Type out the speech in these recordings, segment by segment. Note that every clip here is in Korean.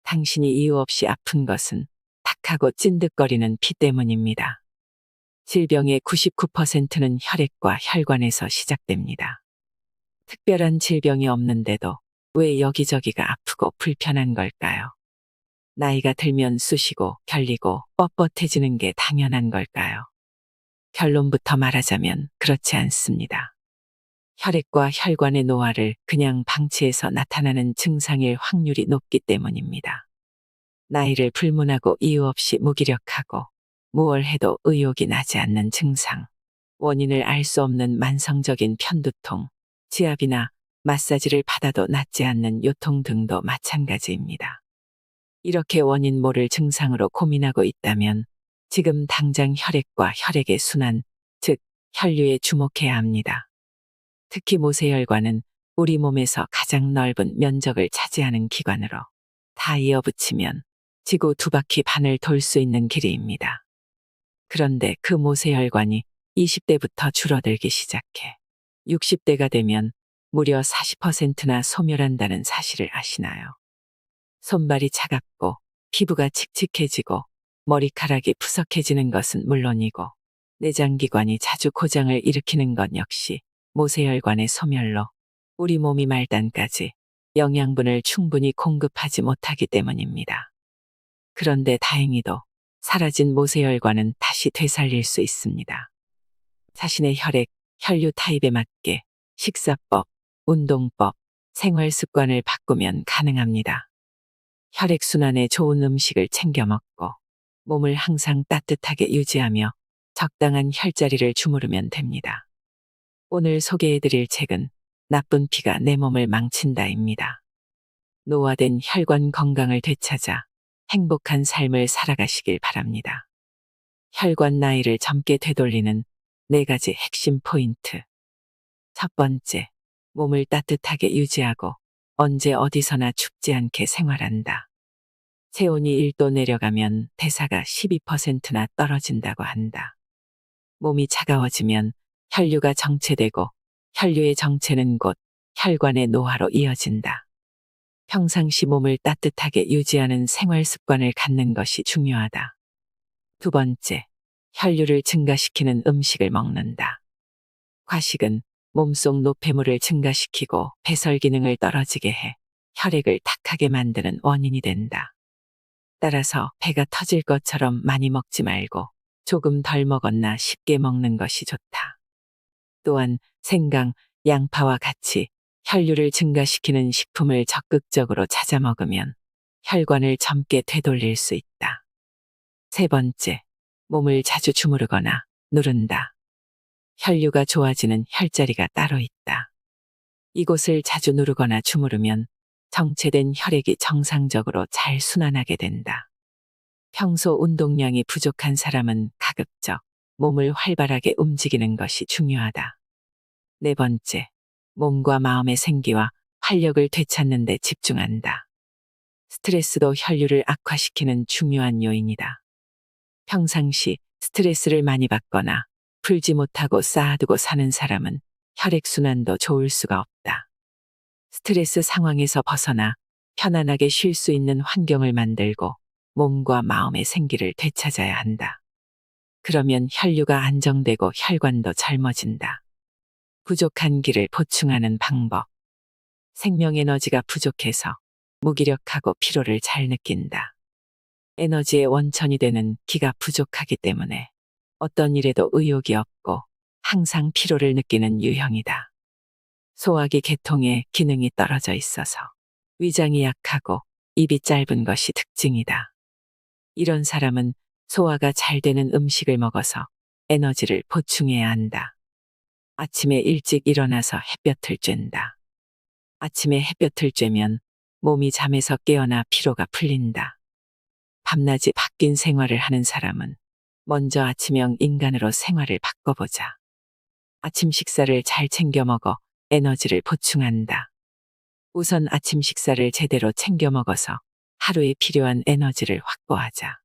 당신이 이유 없이 아픈 것은 탁하고 찐득거리는 피 때문입니다. 질병의 99%는 혈액과 혈관에서 시작됩니다. 특별한 질병이 없는데도 왜 여기저기가 아프고 불편한 걸까요? 나이가 들면 쑤시고 결리고 뻣뻣해지는 게 당연한 걸까요? 결론부터 말하자면 그렇지 않습니다. 혈액과 혈관의 노화를 그냥 방치해서 나타나는 증상일 확률이 높기 때문입니다. 나이를 불문하고 이유 없이 무기력하고 무얼 해도 의욕이 나지 않는 증상, 원인을 알 수 없는 만성적인 편두통, 지압이나 마사지를 받아도 낫지 않는 요통 등도 마찬가지입니다. 이렇게 원인 모를 증상으로 고민하고 있다면 지금 당장 혈액과 혈액의 순환, 즉 혈류에 주목해야 합니다. 특히 모세혈관은 우리 몸에서 가장 넓은 면적을 차지하는 기관으로 다 이어붙이면 지구 2바퀴 반을 돌 수 있는 길이입니다. 그런데 그 모세혈관이 20대부터 줄어들기 시작해 60대가 되면 무려 40%나 소멸한다는 사실을 아시나요? 손발이 차갑고 피부가 칙칙해지고 머리카락이 푸석해지는 것은 물론이고 내장기관이 자주 고장을 일으키는 것 역시 모세혈관의 소멸로 우리 몸이 말단까지 영양분을 충분히 공급하지 못하기 때문입니다. 그런데 다행히도 사라진 모세혈관은 다시 되살릴 수 있습니다. 자신의 혈액, 혈류 타입에 맞게 식사법, 운동법, 생활 습관을 바꾸면 가능합니다. 혈액순환에 좋은 음식을 챙겨 먹고 몸을 항상 따뜻하게 유지하며 적당한 혈자리를 주무르면 됩니다. 오늘 소개해드릴 책은 나쁜 피가 내 몸을 망친다입니다. 노화된 혈관 건강을 되찾아 행복한 삶을 살아가시길 바랍니다. 혈관 나이를 젊게 되돌리는 4가지 핵심 포인트. 첫 번째, 몸을 따뜻하게 유지하고 언제 어디서나 춥지 않게 생활한다. 체온이 1도 내려가면 대사가 12%나 떨어진다고 한다. 몸이 차가워지면 혈류가 정체되고 혈류의 정체는 곧 혈관의 노화로 이어진다. 평상시 몸을 따뜻하게 유지하는 생활 습관을 갖는 것이 중요하다. 두 번째, 혈류를 증가시키는 음식을 먹는다. 과식은 몸속 노폐물을 증가시키고 배설 기능을 떨어지게 해 혈액을 탁하게 만드는 원인이 된다. 따라서 배가 터질 것처럼 많이 먹지 말고 조금 덜 먹었나 쉽게 먹는 것이 좋다. 또한 생강, 양파와 같이 혈류를 증가시키는 식품을 적극적으로 찾아 먹으면 혈관을 젊게 되돌릴 수 있다. 세 번째, 몸을 자주 주무르거나 누른다. 혈류가 좋아지는 혈자리가 따로 있다. 이곳을 자주 누르거나 주무르면 정체된 혈액이 정상적으로 잘 순환하게 된다. 평소 운동량이 부족한 사람은 가급적 몸을 활발하게 움직이는 것이 중요하다. 네 번째, 몸과 마음의 생기와 활력을 되찾는 데 집중한다. 스트레스도 혈류를 악화시키는 중요한 요인이다. 평상시 스트레스를 많이 받거나 풀지 못하고 쌓아두고 사는 사람은 혈액순환도 좋을 수가 없다. 스트레스 상황에서 벗어나 편안하게 쉴 수 있는 환경을 만들고 몸과 마음의 생기를 되찾아야 한다. 그러면 혈류가 안정되고 혈관도 젊어진다. 부족한 기를 보충하는 방법. 생명에너지가 부족해서 무기력하고 피로를 잘 느낀다. 에너지의 원천이 되는 기가 부족하기 때문에 어떤 일에도 의욕이 없고 항상 피로를 느끼는 유형이다. 소화기 계통의 기능이 떨어져 있어서 위장이 약하고 입이 짧은 것이 특징이다. 이런 사람은 소화가 잘 되는 음식을 먹어서 에너지를 보충해야 한다. 아침에 일찍 일어나서 햇볕을 쬐다. 아침에 햇볕을 쬐면 몸이 잠에서 깨어나 피로가 풀린다. 밤낮이 바뀐 생활을 하는 사람은 먼저 아침형 인간으로 생활을 바꿔보자. 아침 식사를 잘 챙겨 먹어 에너지를 보충한다. 우선 아침 식사를 제대로 챙겨 먹어서 하루에 필요한 에너지를 확보하자.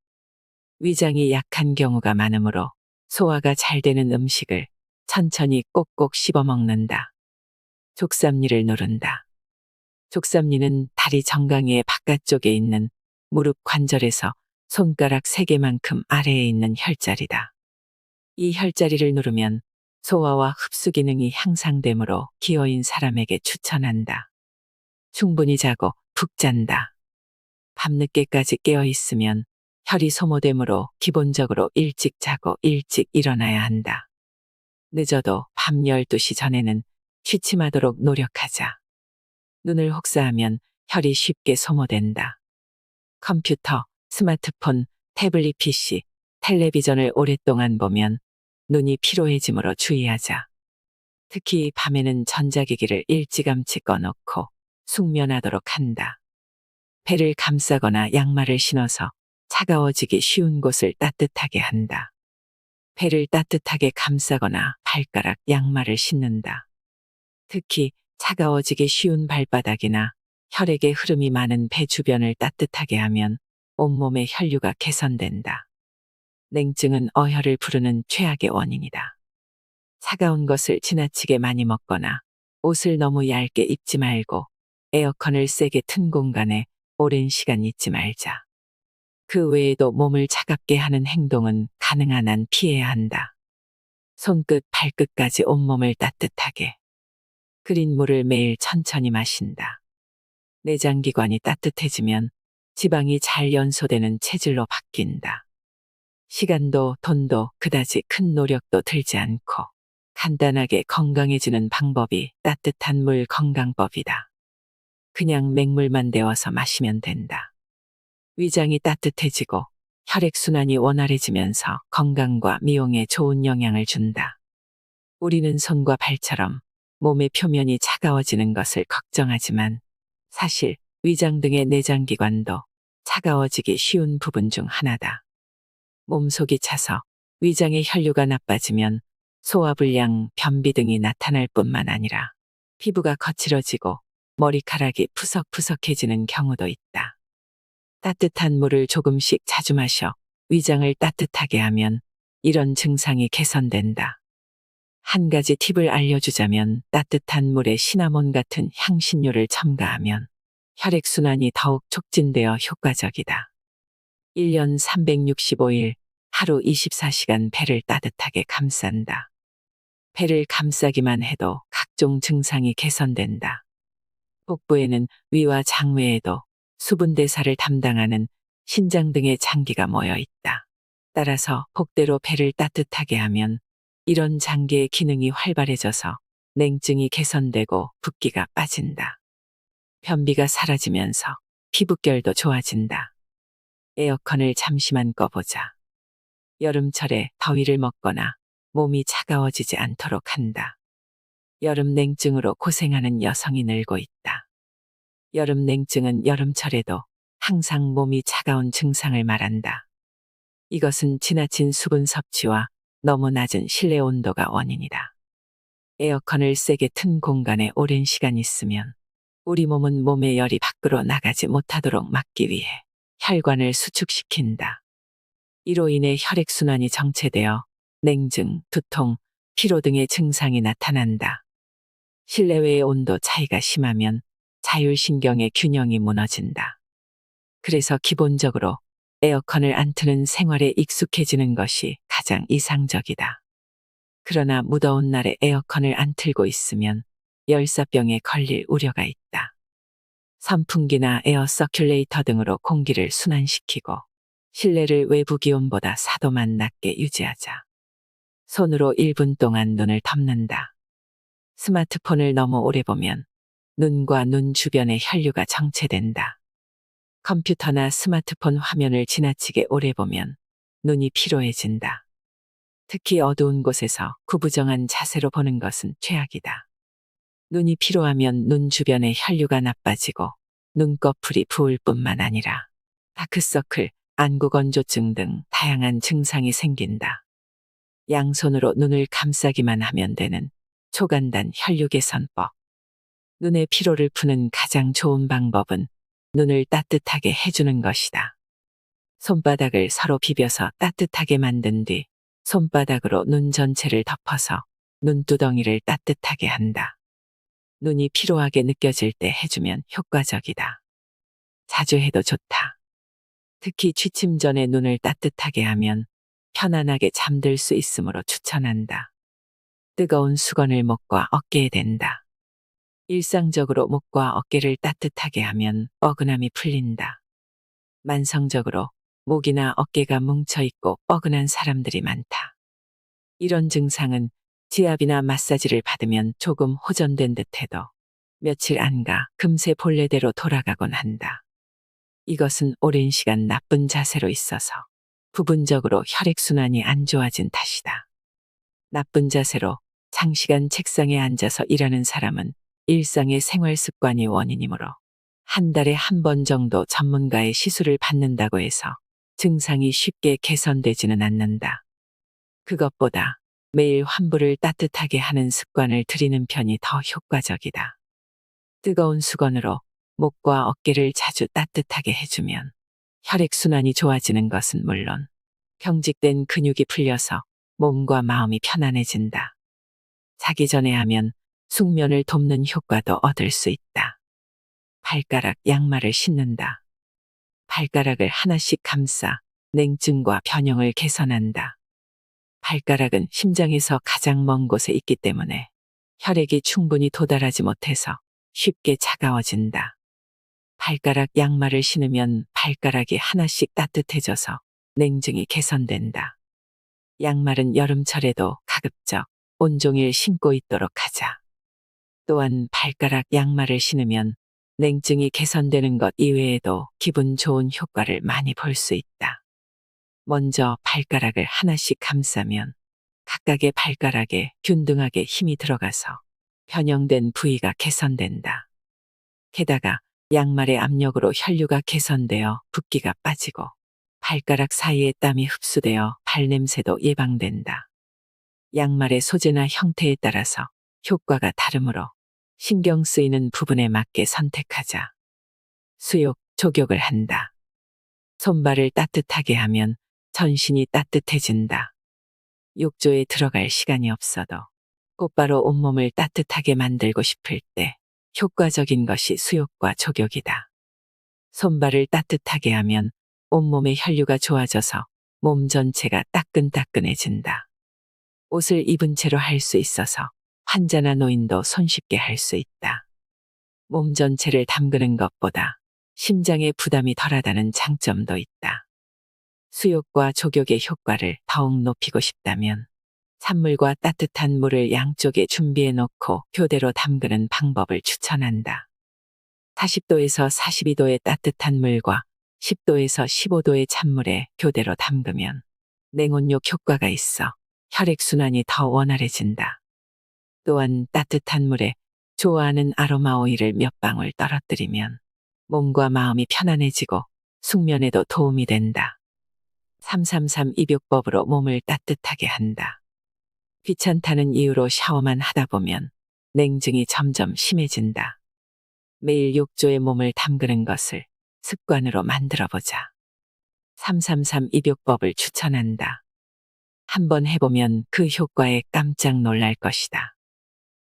위장이 약한 경우가 많으므로 소화가 잘 되는 음식을 천천히 꼭꼭 씹어 먹는다. 족삼리를 누른다. 족삼리는 다리 정강이의 바깥쪽에 있는 무릎 관절에서 손가락 3개만큼 아래에 있는 혈자리다. 이 혈자리를 누르면 소화와 흡수 기능이 향상되므로 기어인 사람에게 추천한다. 충분히 자고 푹 잔다. 밤늦게까지 깨어 있으면 혈이 소모되므로 기본적으로 일찍 자고 일찍 일어나야 한다. 늦어도 밤 12시 전에는 취침하도록 노력하자. 눈을 혹사하면 혈이 쉽게 소모된다. 컴퓨터, 스마트폰, 태블릿 PC, 텔레비전을 오랫동안 보면 눈이 피로해지므로 주의하자. 특히 밤에는 전자기기를 일찌감치 꺼놓고 숙면하도록 한다. 배를 감싸거나 양말을 신어서 차가워지기 쉬운 곳을 따뜻하게 한다. 배를 따뜻하게 감싸거나 발가락 양말을 신는다. 특히 차가워지기 쉬운 발바닥이나 혈액의 흐름이 많은 배 주변을 따뜻하게 하면 온몸의 혈류가 개선된다. 냉증은 어혈을 부르는 최악의 원인이다. 차가운 것을 지나치게 많이 먹거나 옷을 너무 얇게 입지 말고 에어컨을 세게 튼 공간에 오랜 시간 있지 말자. 그 외에도 몸을 차갑게 하는 행동은 가능한 한 피해야 한다. 손끝, 발끝까지 온몸을 따뜻하게. 끓인 물을 매일 천천히 마신다. 내장기관이 따뜻해지면 지방이 잘 연소되는 체질로 바뀐다. 시간도 돈도 그다지 큰 노력도 들지 않고 간단하게 건강해지는 방법이 따뜻한 물 건강법이다. 그냥 맹물만 데워서 마시면 된다. 위장이 따뜻해지고 혈액순환이 원활해지면서 건강과 미용에 좋은 영향을 준다. 우리는 손과 발처럼 몸의 표면이 차가워지는 것을 걱정하지만 사실 위장 등의 내장기관도 차가워지기 쉬운 부분 중 하나다. 몸속이 차서 위장의 혈류가 나빠지면 소화불량, 변비 등이 나타날 뿐만 아니라 피부가 거칠어지고 머리카락이 푸석푸석해지는 경우도 있다. 따뜻한 물을 조금씩 자주 마셔 위장을 따뜻하게 하면 이런 증상이 개선된다. 한 가지 팁을 알려주자면 따뜻한 물에 시나몬 같은 향신료를 첨가하면 혈액순환이 더욱 촉진되어 효과적이다. 1년 365일 하루 24시간 배를 따뜻하게 감싼다. 배를 감싸기만 해도 각종 증상이 개선된다. 복부에는 위와 장 외에도 수분 대사를 담당하는 신장 등의 장기가 모여 있다. 따라서 복대로 배를 따뜻하게 하면 이런 장기의 기능이 활발해져서 냉증이 개선되고 붓기가 빠진다. 변비가 사라지면서 피부결도 좋아진다. 에어컨을 잠시만 꺼보자. 여름철에 더위를 먹거나 몸이 차가워지지 않도록 한다. 여름 냉증으로 고생하는 여성이 늘고 있다. 여름 냉증은 여름철에도 항상 몸이 차가운 증상을 말한다. 이것은 지나친 수분 섭취와 너무 낮은 실내 온도가 원인이다. 에어컨을 세게 튼 공간에 오랜 시간 있으면 우리 몸은 몸의 열이 밖으로 나가지 못하도록 막기 위해 혈관을 수축시킨다. 이로 인해 혈액순환이 정체되어 냉증, 두통, 피로 등의 증상이 나타난다. 실내외의 온도 차이가 심하면 자율신경의 균형이 무너진다. 그래서 기본적으로 에어컨을 안 트는 생활에 익숙해지는 것이 가장 이상적이다. 그러나 무더운 날에 에어컨을 안 틀고 있으면 열사병에 걸릴 우려가 있다. 선풍기나 에어 서큘레이터 등으로 공기를 순환시키고 실내를 외부 기온보다 4도만 낮게 유지하자. 손으로 1분 동안 눈을 덮는다. 스마트폰을 너무 오래 보면 눈과 눈 주변의 혈류가 정체된다. 컴퓨터나 스마트폰 화면을 지나치게 오래 보면 눈이 피로해진다. 특히 어두운 곳에서 구부정한 자세로 보는 것은 최악이다. 눈이 피로하면 눈 주변의 혈류가 나빠지고 눈꺼풀이 부을 뿐만 아니라 다크서클, 안구건조증 등 다양한 증상이 생긴다. 양손으로 눈을 감싸기만 하면 되는 초간단 혈류 개선법. 눈의 피로를 푸는 가장 좋은 방법은 눈을 따뜻하게 해주는 것이다. 손바닥을 서로 비벼서 따뜻하게 만든 뒤 손바닥으로 눈 전체를 덮어서 눈두덩이를 따뜻하게 한다. 눈이 피로하게 느껴질 때 해주면 효과적이다. 자주 해도 좋다. 특히 취침 전에 눈을 따뜻하게 하면 편안하게 잠들 수 있으므로 추천한다. 뜨거운 수건을 목과 어깨에 댄다. 일상적으로 목과 어깨를 따뜻하게 하면 뻐근함이 풀린다. 만성적으로 목이나 어깨가 뭉쳐있고 뻐근한 사람들이 많다. 이런 증상은 지압이나 마사지를 받으면 조금 호전된 듯해도 며칠 안 가 금세 본래대로 돌아가곤 한다. 이것은 오랜 시간 나쁜 자세로 있어서 부분적으로 혈액순환이 안 좋아진 탓이다. 나쁜 자세로 장시간 책상에 앉아서 일하는 사람은 일상의 생활 습관이 원인이므로 한 달에 한 번 정도 전문가의 시술을 받는다고 해서 증상이 쉽게 개선되지는 않는다. 그것보다 매일 환부를 따뜻하게 하는 습관을 들이는 편이 더 효과적이다. 뜨거운 수건으로 목과 어깨를 자주 따뜻하게 해주면 혈액순환이 좋아지는 것은 물론 경직된 근육이 풀려서 몸과 마음이 편안해진다. 자기 전에 하면 숙면을 돕는 효과도 얻을 수 있다. 발가락 양말을 신는다. 발가락을 하나씩 감싸 냉증과 변형을 개선한다. 발가락은 심장에서 가장 먼 곳에 있기 때문에 혈액이 충분히 도달하지 못해서 쉽게 차가워진다. 발가락 양말을 신으면 발가락이 하나씩 따뜻해져서 냉증이 개선된다. 양말은 여름철에도 가급적 온종일 신고 있도록 하자. 또한 발가락 양말을 신으면 냉증이 개선되는 것 이외에도 기분 좋은 효과를 많이 볼 수 있다. 먼저 발가락을 하나씩 감싸면 각각의 발가락에 균등하게 힘이 들어가서 변형된 부위가 개선된다. 게다가 양말의 압력으로 혈류가 개선되어 붓기가 빠지고 발가락 사이에 땀이 흡수되어 발냄새도 예방된다. 양말의 소재나 형태에 따라서 효과가 다르므로 신경 쓰이는 부분에 맞게 선택하자. 수욕, 족욕을 한다. 손발을 따뜻하게 하면 전신이 따뜻해진다. 욕조에 들어갈 시간이 없어도 곧바로 온몸을 따뜻하게 만들고 싶을 때 효과적인 것이 수욕과 족욕이다. 손발을 따뜻하게 하면 온몸의 혈류가 좋아져서 몸 전체가 따끈따끈해진다. 옷을 입은 채로 할 수 있어서 환자나 노인도 손쉽게 할 수 있다. 몸 전체를 담그는 것보다 심장에 부담이 덜하다는 장점도 있다. 수욕과 족욕의 효과를 더욱 높이고 싶다면 찬물과 따뜻한 물을 양쪽에 준비해 놓고 교대로 담그는 방법을 추천한다. 40도에서 42도의 따뜻한 물과 10도에서 15도의 찬물에 교대로 담그면 냉온욕 효과가 있어 혈액순환이 더 원활해진다. 또한 따뜻한 물에 좋아하는 아로마 오일을 몇 방울 떨어뜨리면 몸과 마음이 편안해지고 숙면에도 도움이 된다. 333 입욕법으로 몸을 따뜻하게 한다. 귀찮다는 이유로 샤워만 하다 보면 냉증이 점점 심해진다. 매일 욕조에 몸을 담그는 것을 습관으로 만들어보자. 333 입욕법을 추천한다. 한번 해보면 그 효과에 깜짝 놀랄 것이다.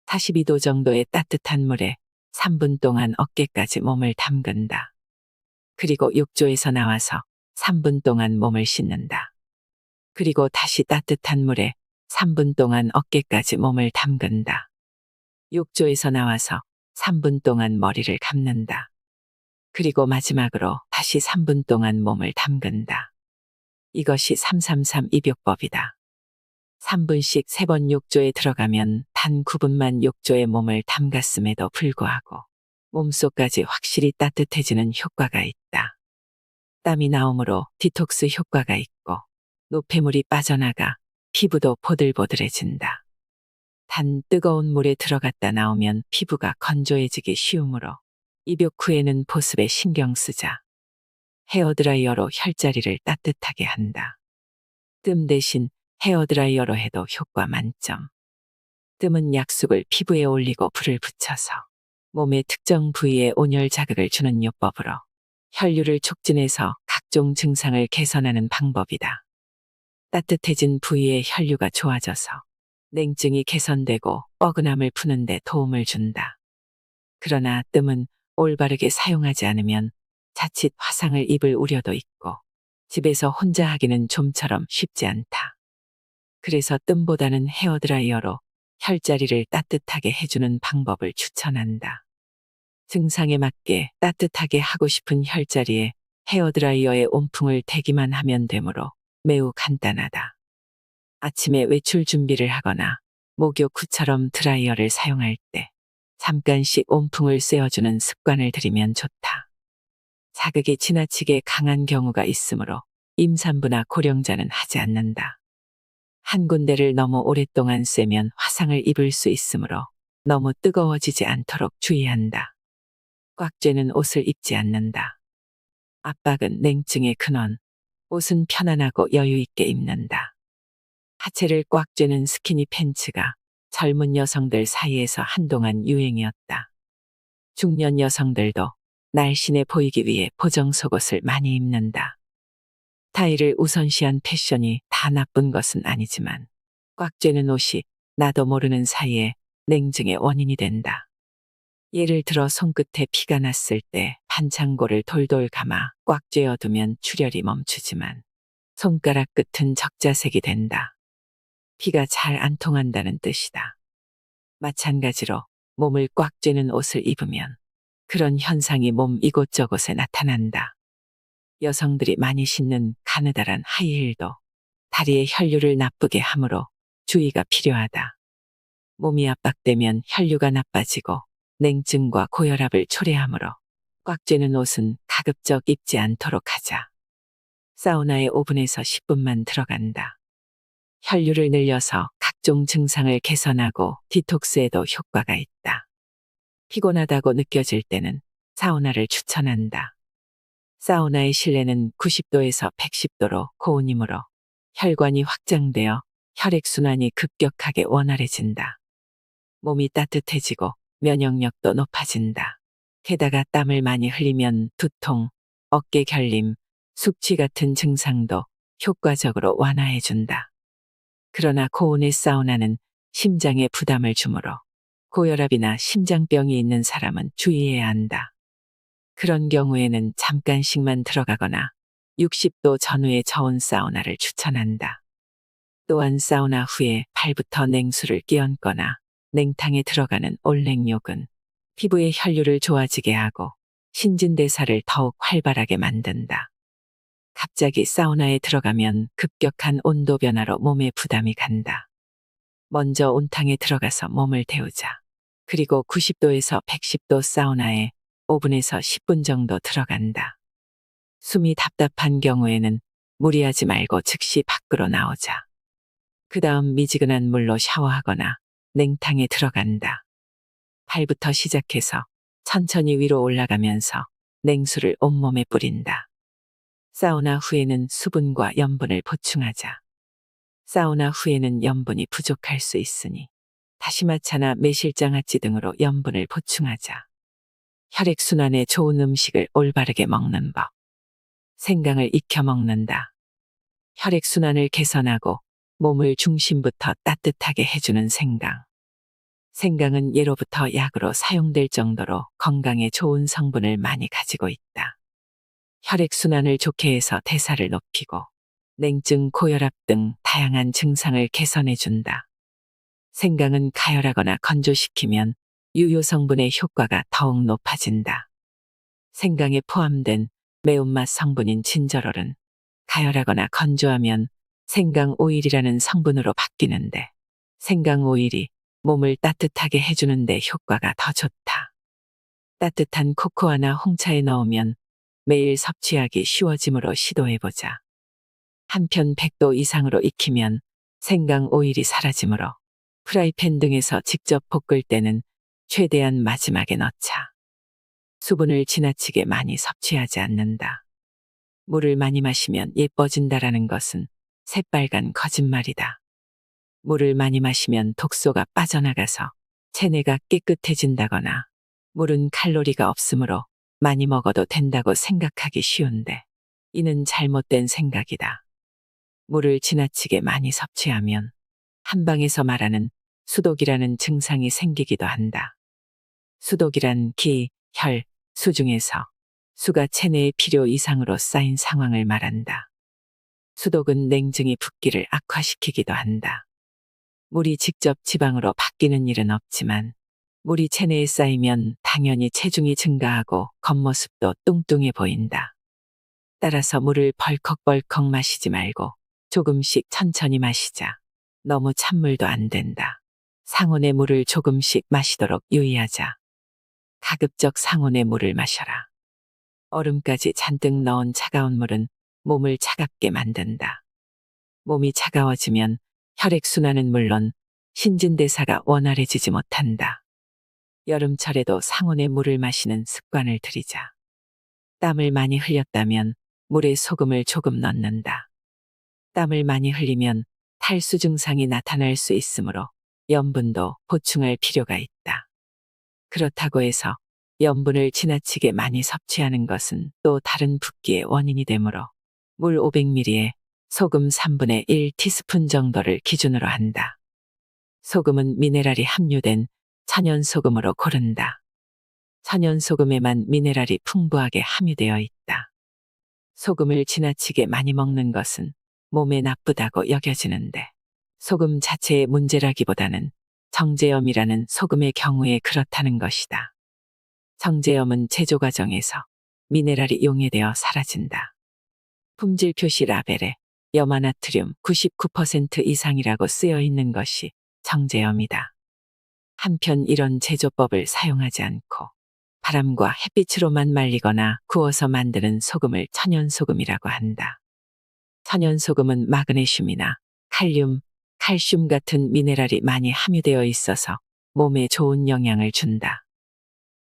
42도 정도의 따뜻한 물에 3분 동안 어깨까지 몸을 담근다. 그리고 욕조에서 나와서 3분 동안 몸을 씻는다. 그리고 다시 따뜻한 물에 3분 동안 어깨까지 몸을 담근다. 욕조에서 나와서 3분 동안 머리를 감는다. 그리고 마지막으로 다시 3분 동안 몸을 담근다. 이것이 333 입욕법이다. 3분씩 3번 욕조에 들어가면 단 9분만 욕조에 몸을 담갔음에도 불구하고 몸속까지 확실히 따뜻해지는 효과가 있다. 땀이 나오므로 디톡스 효과가 있고 노폐물이 빠져나가 피부도 보들보들해진다. 단 뜨거운 물에 들어갔다 나오면 피부가 건조해지기 쉬우므로 입욕 후에는 보습에 신경 쓰자. 헤어드라이어로 혈자리를 따뜻하게 한다. 뜸 대신 헤어드라이어로 해도 효과 만점. 뜸은 약숙을 피부에 올리고 불을 붙여서 몸의 특정 부위에 온열 자극을 주는 요법으로 혈류를 촉진해서 각종 증상을 개선하는 방법이다. 따뜻해진 부위의 혈류가 좋아져서 냉증이 개선되고 뻐근함을 푸는 데 도움을 준다. 그러나 뜸은 올바르게 사용하지 않으면 자칫 화상을 입을 우려도 있고 집에서 혼자 하기는 좀처럼 쉽지 않다. 그래서 뜸보다는 헤어드라이어로 혈자리를 따뜻하게 해주는 방법을 추천한다. 증상에 맞게 따뜻하게 하고 싶은 혈자리에 헤어드라이어의 온풍을 대기만 하면 되므로 매우 간단하다. 아침에 외출 준비를 하거나 목욕 후처럼 드라이어를 사용할 때 잠깐씩 온풍을 쐬어주는 습관을 들이면 좋다. 자극이 지나치게 강한 경우가 있으므로 임산부나 고령자는 하지 않는다. 한 군데를 너무 오랫동안 쐬면 화상을 입을 수 있으므로 너무 뜨거워지지 않도록 주의한다. 꽉 쬐는 옷을 입지 않는다. 압박은 냉증의 근원. 옷은 편안하고 여유 있게 입는다. 하체를 꽉 쬐는 스키니 팬츠가 젊은 여성들 사이에서 한동안 유행이었다. 중년 여성들도 날씬해 보이기 위해 보정 속옷을 많이 입는다. 스타일을 우선시한 패션이 다 나쁜 것은 아니지만 꽉 쬐는 옷이 나도 모르는 사이에 냉증의 원인이 된다. 예를 들어 손끝에 피가 났을 때 반창고를 돌돌 감아 꽉 쬐어두면 출혈이 멈추지만 손가락 끝은 적자색이 된다. 피가 잘 안 통한다는 뜻이다. 마찬가지로 몸을 꽉 쬐는 옷을 입으면 그런 현상이 몸 이곳저곳에 나타난다. 여성들이 많이 신는 가느다란 하이힐도 다리의 혈류를 나쁘게 하므로 주의가 필요하다. 몸이 압박되면 혈류가 나빠지고 냉증과 고혈압을 초래하므로 꽉 쬐는 옷은 가급적 입지 않도록 하자. 사우나에 5분에서 10분만 들어간다. 혈류를 늘려서 각종 증상을 개선하고 디톡스에도 효과가 있다. 피곤하다고 느껴질 때는 사우나를 추천한다. 사우나의 실내는 90도에서 110도로 고온이므로 혈관이 확장되어 혈액순환이 급격하게 원활해진다. 몸이 따뜻해지고 면역력도 높아진다. 게다가 땀을 많이 흘리면 두통, 어깨 결림, 숙취 같은 증상도 효과적으로 완화해준다. 그러나 고온의 사우나는 심장에 부담을 주므로 고혈압이나 심장병이 있는 사람은 주의해야 한다. 그런 경우에는 잠깐씩만 들어가거나 60도 전후의 저온 사우나를 추천한다. 또한 사우나 후에 발부터 냉수를 끼얹거나 냉탕에 들어가는 올냉욕은 피부의 혈류를 좋아지게 하고 신진대사를 더욱 활발하게 만든다. 갑자기 사우나에 들어가면 급격한 온도 변화로 몸에 부담이 간다. 먼저 온탕에 들어가서 몸을 데우자. 그리고 90도에서 110도 사우나에 5분에서 10분 정도 들어간다. 숨이 답답한 경우에는 무리하지 말고 즉시 밖으로 나오자. 그 다음 미지근한 물로 샤워하거나 냉탕에 들어간다. 발부터 시작해서 천천히 위로 올라가면서 냉수를 온몸에 뿌린다. 사우나 후에는 수분과 염분을 보충하자. 사우나 후에는 염분이 부족할 수 있으니 다시마차나 매실장아찌 등으로 염분을 보충하자. 혈액순환에 좋은 음식을 올바르게 먹는 법. 생강을 익혀 먹는다. 혈액순환을 개선하고 몸을 중심부터 따뜻하게 해주는 생강. 생강은 예로부터 약으로 사용될 정도로 건강에 좋은 성분을 많이 가지고 있다. 혈액순환을 좋게 해서 대사를 높이고 냉증, 고혈압 등 다양한 증상을 개선해준다. 생강은 가열하거나 건조시키면 유효 성분의 효과가 더욱 높아진다. 생강에 포함된 매운맛 성분인 진저롤은 가열하거나 건조하면 생강 오일이라는 성분으로 바뀌는데 생강 오일이 몸을 따뜻하게 해주는 데 효과가 더 좋다. 따뜻한 코코아나 홍차에 넣으면 매일 섭취하기 쉬워지므로 시도해보자. 한편 100도 이상으로 익히면 생강 오일이 사라지므로 프라이팬 등에서 직접 볶을 때는 최대한 마지막에 넣자. 수분을 지나치게 많이 섭취하지 않는다. 물을 많이 마시면 예뻐진다라는 것은 새빨간 거짓말이다. 물을 많이 마시면 독소가 빠져나가서 체내가 깨끗해진다거나 물은 칼로리가 없으므로 많이 먹어도 된다고 생각하기 쉬운데 이는 잘못된 생각이다. 물을 지나치게 많이 섭취하면 한방에서 말하는 수독이라는 증상이 생기기도 한다. 수독이란 기, 혈, 수 중에서 수가 체내에 필요 이상으로 쌓인 상황을 말한다. 수독은 냉증이 붓기를 악화시키기도 한다. 물이 직접 지방으로 바뀌는 일은 없지만 물이 체내에 쌓이면 당연히 체중이 증가하고 겉모습도 뚱뚱해 보인다. 따라서 물을 벌컥벌컥 마시지 말고 조금씩 천천히 마시자. 너무 찬물도 안 된다. 상온의 물을 조금씩 마시도록 유의하자. 가급적 상온의 물을 마셔라. 얼음까지 잔뜩 넣은 차가운 물은 몸을 차갑게 만든다. 몸이 차가워지면 혈액순환은 물론 신진대사가 원활해지지 못한다. 여름철에도 상온의 물을 마시는 습관을 들이자. 땀을 많이 흘렸다면 물에 소금을 조금 넣는다. 땀을 많이 흘리면 탈수 증상이 나타날 수 있으므로 염분도 보충할 필요가 있다. 그렇다고 해서 염분을 지나치게 많이 섭취하는 것은 또 다른 붓기의 원인이 되므로 물 500ml에 소금 3분의 1 티스푼 정도를 기준으로 한다. 소금은 미네랄이 함유된 천연소금으로 고른다. 천연소금에만 미네랄이 풍부하게 함유되어 있다. 소금을 지나치게 많이 먹는 것은 몸에 나쁘다고 여겨지는데 소금 자체의 문제라기보다는 정제염이라는 소금의 경우에 그렇다는 것이다. 정제염은 제조 과정에서 미네랄이 용해되어 사라진다. 품질 표시 라벨에 염화나트륨 99% 이상이라고 쓰여 있는 것이 정제염이다. 한편 이런 제조법을 사용하지 않고 바람과 햇빛으로만 말리거나 구워서 만드는 소금을 천연소금이라고 한다. 천연소금은 마그네슘이나 칼륨, 칼슘 같은 미네랄이 많이 함유되어 있어서 몸에 좋은 영향을 준다.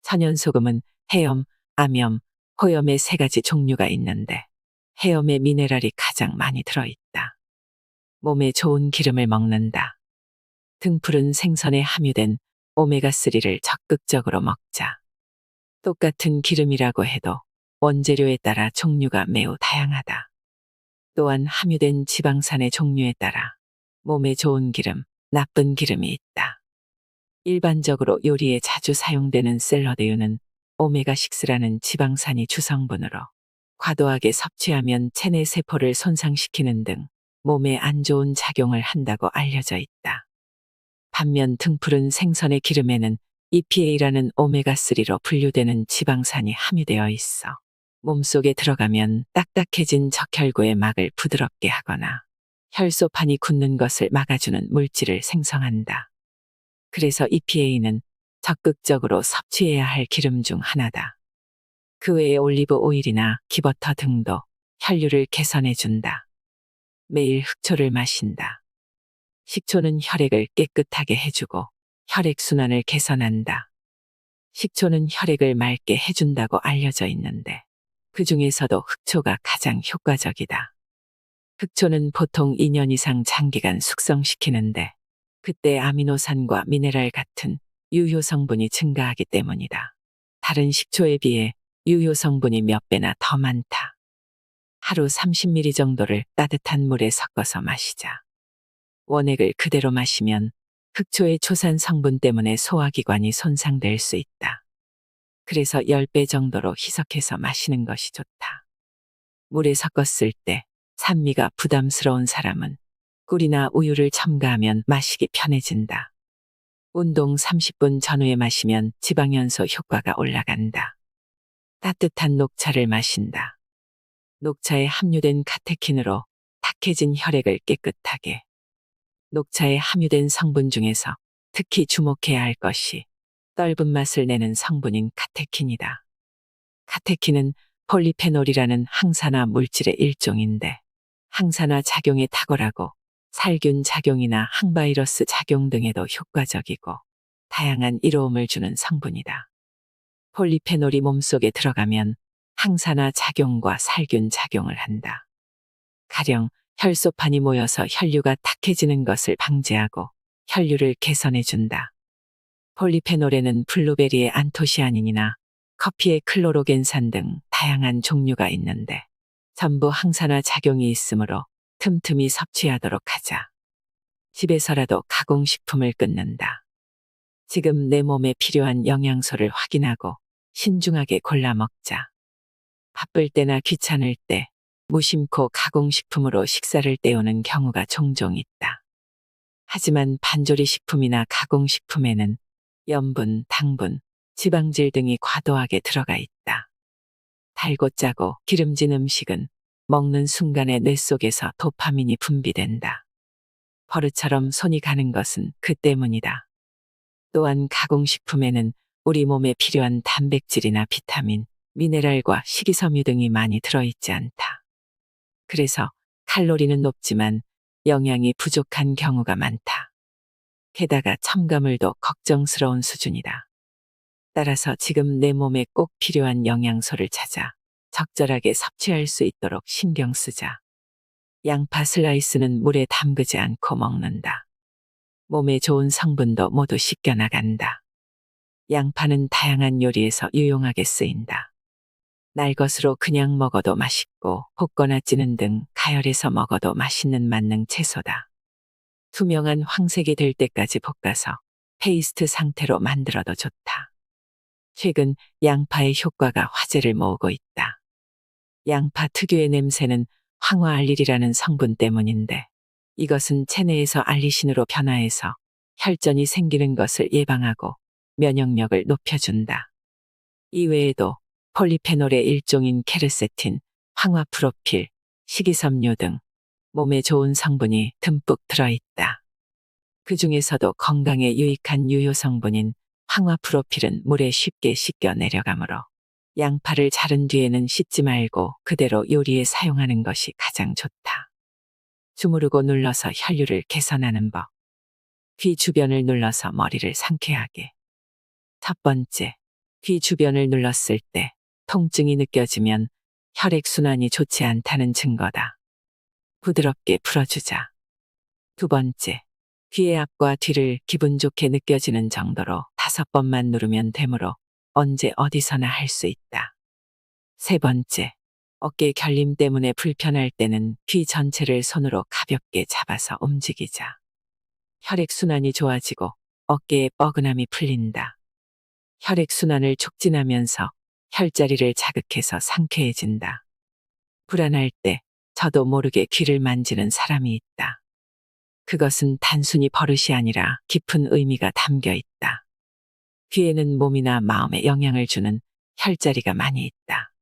천연소금은 해염, 암염, 호염의 세 가지 종류가 있는데 해염에 미네랄이 가장 많이 들어있다. 몸에 좋은 기름을 먹는다. 등푸른 생선에 함유된 오메가3를 적극적으로 먹자. 똑같은 기름이라고 해도 원재료에 따라 종류가 매우 다양하다. 또한 함유된 지방산의 종류에 따라 몸에 좋은 기름, 나쁜 기름이 있다. 일반적으로 요리에 자주 사용되는 샐러드유는 오메가6라는 지방산이 주성분으로 과도하게 섭취하면 체내 세포를 손상시키는 등 몸에 안 좋은 작용을 한다고 알려져 있다. 반면 등푸른 생선의 기름에는 EPA라는 오메가3로 분류되는 지방산이 함유되어 있어 몸속에 들어가면 딱딱해진 적혈구의 막을 부드럽게 하거나 혈소판이 굳는 것을 막아주는 물질을 생성한다. 그래서 EPA는 적극적으로 섭취해야 할 기름 중 하나다. 그 외에 올리브 오일이나 기버터 등도 혈류를 개선해준다. 매일 흑초를 마신다. 식초는 혈액을 깨끗하게 해주고 혈액순환을 개선한다. 식초는 혈액을 맑게 해준다고 알려져 있는데 그 중에서도 흑초가 가장 효과적이다. 흑초는 보통 2년 이상 장기간 숙성시키는데 그때 아미노산과 미네랄 같은 유효 성분이 증가하기 때문이다. 다른 식초에 비해 유효 성분이 몇 배나 더 많다. 하루 30ml 정도를 따뜻한 물에 섞어서 마시자. 원액을 그대로 마시면 흑초의 초산 성분 때문에 소화기관이 손상될 수 있다. 그래서 10배 정도로 희석해서 마시는 것이 좋다. 물에 섞었을 때 산미가 부담스러운 사람은 꿀이나 우유를 첨가하면 마시기 편해진다. 운동 30분 전후에 마시면 지방연소 효과가 올라간다. 따뜻한 녹차를 마신다. 녹차에 함유된 카테킨으로 탁해진 혈액을 깨끗하게. 녹차에 함유된 성분 중에서 특히 주목해야 할 것이 떫은 맛을 내는 성분인 카테킨이다. 카테킨은 폴리페놀이라는 항산화 물질의 일종인데 항산화 작용에 탁월하고 살균 작용이나 항바이러스 작용 등에도 효과적이고 다양한 이로움을 주는 성분이다. 폴리페놀이 몸속에 들어가면 항산화 작용과 살균 작용을 한다. 가령 혈소판이 모여서 혈류가 탁해지는 것을 방지하고 혈류를 개선해준다. 폴리페놀에는 블루베리의 안토시아닌이나 커피의 클로로겐산 등 다양한 종류가 있는데 전부 항산화 작용이 있으므로 틈틈이 섭취하도록 하자. 집에서라도 가공식품을 끊는다. 지금 내 몸에 필요한 영양소를 확인하고 신중하게 골라 먹자. 바쁠 때나 귀찮을 때 무심코 가공식품으로 식사를 때우는 경우가 종종 있다. 하지만 반조리 식품이나 가공식품에는 염분, 당분, 지방질 등이 과도하게 들어가 있다. 달고 짜고 기름진 음식은 먹는 순간에 뇌 속에서 도파민이 분비된다. 버릇처럼 손이 가는 것은 그 때문이다. 또한 가공식품에는 우리 몸에 필요한 단백질이나 비타민, 미네랄과 식이섬유 등이 많이 들어있지 않다. 그래서 칼로리는 높지만 영양이 부족한 경우가 많다. 게다가 첨가물도 걱정스러운 수준이다. 따라서 지금 내 몸에 꼭 필요한 영양소를 찾아 적절하게 섭취할 수 있도록 신경 쓰자. 양파 슬라이스는 물에 담그지 않고 먹는다. 몸에 좋은 성분도 모두 씻겨나간다. 양파는 다양한 요리에서 유용하게 쓰인다. 날것으로 그냥 먹어도 맛있고 볶거나 찌는 등 가열해서 먹어도 맛있는 만능 채소다. 투명한 황색이 될 때까지 볶아서 페이스트 상태로 만들어도 좋다. 최근 양파의 효과가 화제를 모으고 있다. 양파 특유의 냄새는 황화알릴이라는 성분 때문인데 이것은 체내에서 알리신으로 변화해서 혈전이 생기는 것을 예방하고 면역력을 높여준다. 이외에도 폴리페놀의 일종인 케르세틴, 황화프로필, 식이섬유 등 몸에 좋은 성분이 듬뿍 들어있다. 그 중에서도 건강에 유익한 유효 성분인 황화프로필은 물에 쉽게 씻겨 내려가므로 양파를 자른 뒤에는 씻지 말고 그대로 요리에 사용하는 것이 가장 좋다. 주무르고 눌러서 혈류를 개선하는 법. 귀 주변을 눌러서 머리를 상쾌하게. 첫 번째, 귀 주변을 눌렀을 때 통증이 느껴지면 혈액순환이 좋지 않다는 증거다. 부드럽게 풀어주자. 두 번째, 귀의 앞과 뒤를 기분 좋게 느껴지는 정도로 5번만 누르면 되므로 언제 어디서나 할 수 있다. 세 번째, 어깨 결림 때문에 불편할 때는 귀 전체를 손으로 가볍게 잡아서 움직이자. 혈액순환이 좋아지고 어깨의 뻐근함이 풀린다. 혈액순환을 촉진하면서 혈자리를 자극해서 상쾌해진다. 불안할 때 저도 모르게 귀를 만지는 사람이 있다. 그것은 단순히 버릇이 아니라 깊은 의미가 담겨 있다. 귀에는 몸이나 마음에 영향을 주는 혈자리가 많이 있다.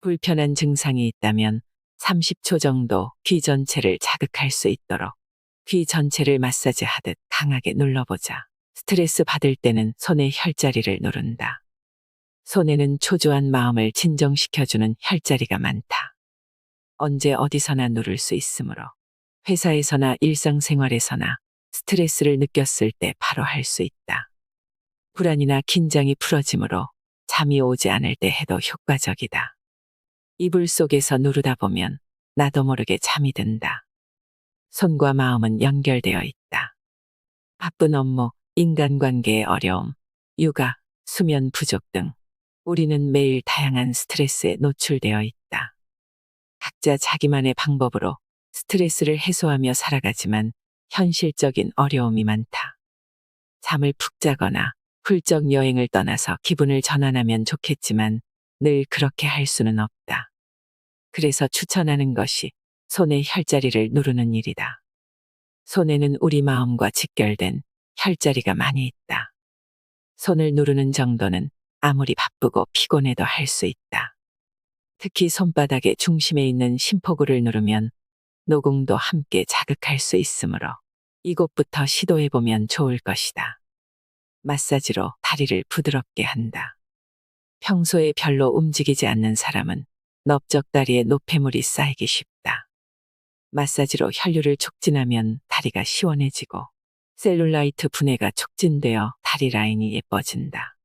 불편한 증상이 있다면 30초 정도 귀 전체를 자극할 수 있도록 귀 전체를 마사지하듯 강하게 눌러보자. 스트레스 받을 때는 손의 혈자리를 누른다. 손에는 초조한 마음을 진정시켜주는 혈자리가 많다. 언제 어디서나 누를 수 있으므로 회사에서나 일상생활에서나 스트레스를 느꼈을 때 바로 할 수 있다. 불안이나 긴장이 풀어지므로 잠이 오지 않을 때 해도 효과적이다. 이불 속에서 누르다 보면 나도 모르게 잠이 든다. 손과 마음은 연결되어 있다. 바쁜 업무, 인간관계의 어려움, 육아, 수면 부족 등 우리는 매일 다양한 스트레스에 노출되어 있다. 각자 자기만의 방법으로 스트레스를 해소하며 살아가지만 현실적인 어려움이 많다. 잠을 푹 자거나 훌쩍 여행을 떠나서 기분을 전환하면 좋겠지만 늘 그렇게 할 수는 없다. 그래서 추천하는 것이 손의 혈자리를 누르는 일이다. 손에는 우리 마음과 직결된 혈자리가 많이 있다. 손을 누르는 정도는 아무리 바쁘고 피곤해도 할 수 있다. 특히 손바닥의 중심에 있는 심포구를 누르면 노궁도 함께 자극할 수 있으므로 이곳부터 시도해보면 좋을 것이다. 마사지로 다리를 부드럽게 한다. 평소에 별로 움직이지 않는 사람은 넓적다리에 노폐물이 쌓이기 쉽다. 마사지로 혈류를 촉진하면 다리가 시원해지고 셀룰라이트 분해가 촉진되어 다리 라인이 예뻐진다.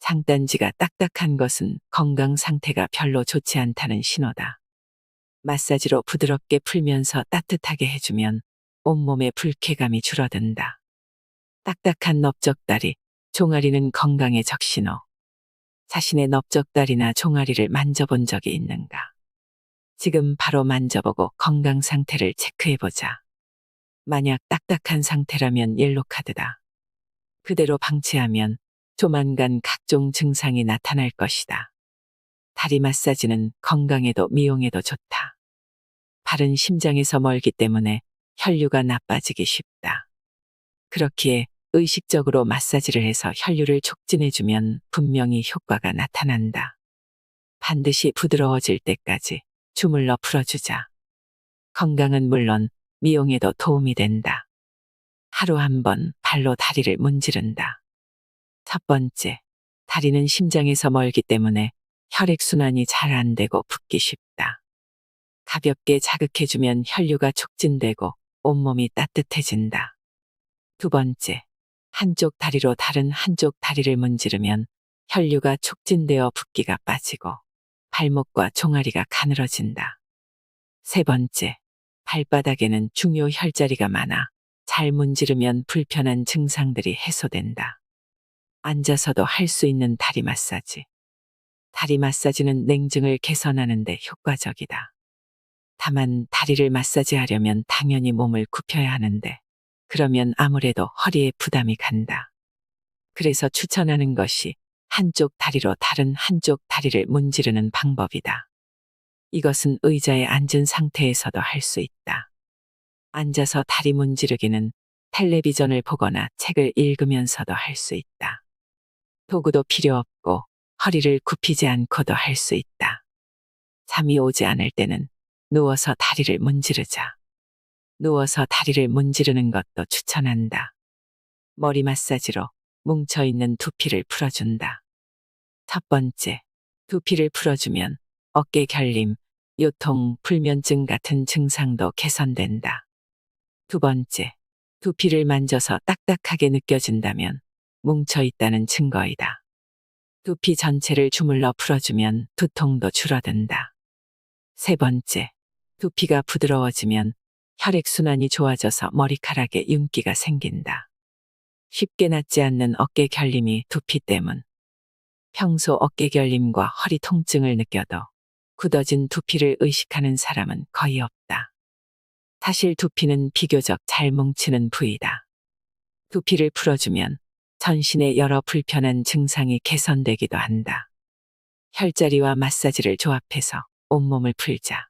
장단지가 딱딱한 것은 건강 상태가 별로 좋지 않다는 신호다. 마사지로 부드럽게 풀면서 따뜻하게 해주면 온몸의 불쾌감이 줄어든다. 딱딱한 넓적다리, 종아리는 건강의 적신호. 자신의 넓적다리나 종아리를 만져본 적이 있는가? 지금 바로 만져보고 건강 상태를 체크해보자. 만약 딱딱한 상태라면 옐로카드다. 그대로 방치하면 조만간 각종 증상이 나타날 것이다. 다리 마사지는 건강에도 미용에도 좋다. 발은 심장에서 멀기 때문에 혈류가 나빠지기 쉽다. 그렇기에 의식적으로 마사지를 해서 혈류를 촉진해주면 분명히 효과가 나타난다. 반드시 부드러워질 때까지 주물러 풀어주자. 건강은 물론 미용에도 도움이 된다. 하루 한 번 발로 다리를 문지른다. 첫 번째, 다리는 심장에서 멀기 때문에 혈액순환이 잘 안 되고 붓기 쉽다. 가볍게 자극해주면 혈류가 촉진되고 온몸이 따뜻해진다. 두 번째, 한쪽 다리로 다른 한쪽 다리를 문지르면 혈류가 촉진되어 붓기가 빠지고 발목과 종아리가 가늘어진다. 세 번째, 발바닥에는 중요 혈자리가 많아 잘 문지르면 불편한 증상들이 해소된다. 앉아서도 할 수 있는 다리 마사지. 다리 마사지는 냉증을 개선하는 데 효과적이다. 다만 다리를 마사지하려면 당연히 몸을 굽혀야 하는데 그러면 아무래도 허리에 부담이 간다. 그래서 추천하는 것이 한쪽 다리로 다른 한쪽 다리를 문지르는 방법이다. 이것은 의자에 앉은 상태에서도 할 수 있다. 앉아서 다리 문지르기는 텔레비전을 보거나 책을 읽으면서도 할 수 있다. 도구도 필요 없고 허리를 굽히지 않고도 할 수 있다. 잠이 오지 않을 때는 누워서 다리를 문지르자. 누워서 다리를 문지르는 것도 추천한다. 머리 마사지로 뭉쳐있는 두피를 풀어준다. 첫 번째, 두피를 풀어주면 어깨 결림, 요통, 불면증 같은 증상도 개선된다. 두 번째, 두피를 만져서 딱딱하게 느껴진다면 뭉쳐있다는 증거이다. 두피 전체를 주물러 풀어주면 두통도 줄어든다. 세 번째, 두피가 부드러워지면 혈액순환이 좋아져서 머리카락에 윤기가 생긴다. 쉽게 낫지 않는 어깨 결림이 두피 때문. 평소 어깨 결림과 허리 통증을 느껴도 굳어진 두피를 의식하는 사람은 거의 없다. 사실 두피는 비교적 잘 뭉치는 부위다. 두피를 풀어주면 전신의 여러 불편한 증상이 개선되기도 한다. 혈자리와 마사지를 조합해서 온몸을 풀자.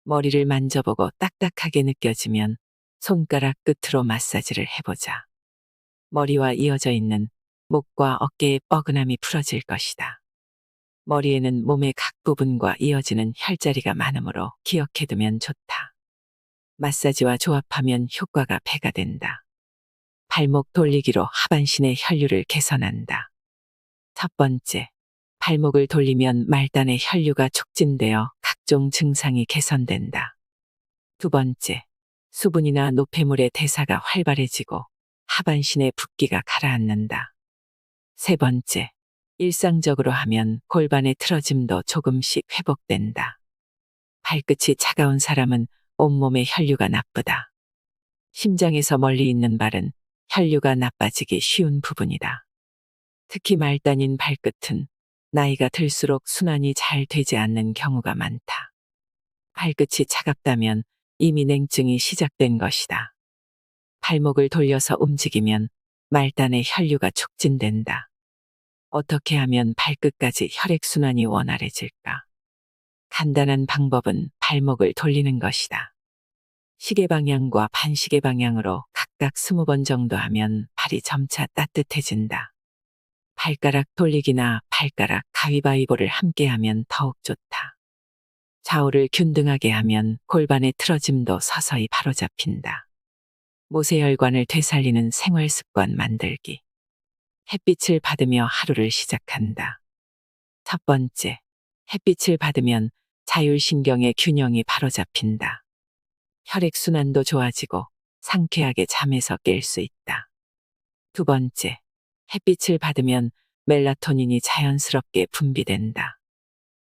머리를 만져보고 딱딱하게 느껴지면 손가락 끝으로 마사지를 해보자. 머리와 이어져 있는 목과 어깨의 뻐근함이 풀어질 것이다. 머리에는 몸의 각 부분과 이어지는 혈자리가 많으므로 기억해두면 좋다. 마사지와 조합하면 효과가 배가 된다. 발목 돌리기로 하반신의 혈류를 개선한다. 첫 번째, 발목을 돌리면 말단의 혈류가 촉진되어 각종 증상이 개선된다. 두 번째, 수분이나 노폐물의 대사가 활발해지고 하반신의 붓기가 가라앉는다. 세 번째, 일상적으로 하면 골반의 틀어짐도 조금씩 회복된다. 발끝이 차가운 사람은 온몸의 혈류가 나쁘다. 심장에서 멀리 있는 발은 혈류가 나빠지기 쉬운 부분이다. 특히 말단인 발끝은 나이가 들수록 순환이 잘 되지 않는 경우가 많다. 발끝이 차갑다면 이미 냉증이 시작된 것이다. 발목을 돌려서 움직이면 말단의 혈류가 촉진된다. 어떻게 하면 발끝까지 혈액순환이 원활해질까? 간단한 방법은 발목을 돌리는 것이다. 시계 방향과 반시계 방향으로 각각 20번 정도 하면 발이 점차 따뜻해진다. 발가락 돌리기나 발가락 가위바위보를 함께 하면 더욱 좋다. 좌우를 균등하게 하면 골반의 틀어짐도 서서히 바로잡힌다. 모세혈관을 되살리는 생활습관 만들기. 햇빛을 받으며 하루를 시작한다. 첫 번째, 햇빛을 받으면 자율신경의 균형이 바로잡힌다. 혈액순환도 좋아지고 상쾌하게 잠에서 깰 수 있다. 두 번째, 햇빛을 받으면 멜라토닌이 자연스럽게 분비된다.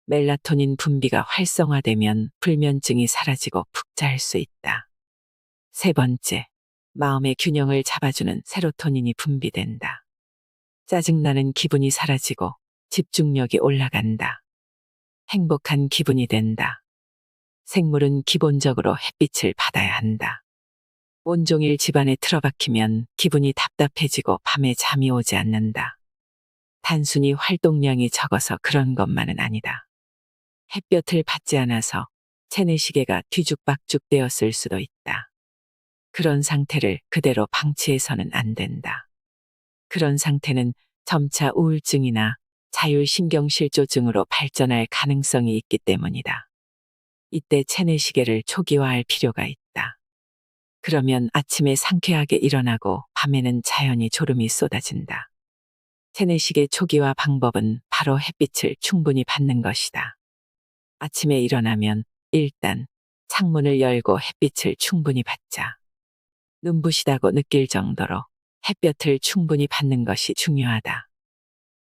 멜라토닌 분비가 활성화되면 불면증이 사라지고 푹 잘 수 있다. 세 번째, 마음의 균형을 잡아주는 세로토닌이 분비된다. 짜증나는 기분이 사라지고 집중력이 올라간다. 행복한 기분이 된다. 생물은 기본적으로 햇빛을 받아야 한다. 온종일 집안에 틀어박히면 기분이 답답해지고 밤에 잠이 오지 않는다. 단순히 활동량이 적어서 그런 것만은 아니다. 햇볕을 받지 않아서 체내시계가 뒤죽박죽 되었을 수도 있다. 그런 상태를 그대로 방치해서는 안 된다. 그런 상태는 점차 우울증이나 자율신경실조증으로 발전할 가능성이 있기 때문이다. 이때 체내시계를 초기화할 필요가 있다. 그러면 아침에 상쾌하게 일어나고 밤에는 자연히 졸음이 쏟아진다. 체내시계 초기화 방법은 바로 햇빛을 충분히 받는 것이다. 아침에 일어나면 일단 창문을 열고 햇빛을 충분히 받자. 눈부시다고 느낄 정도로 햇볕을 충분히 받는 것이 중요하다.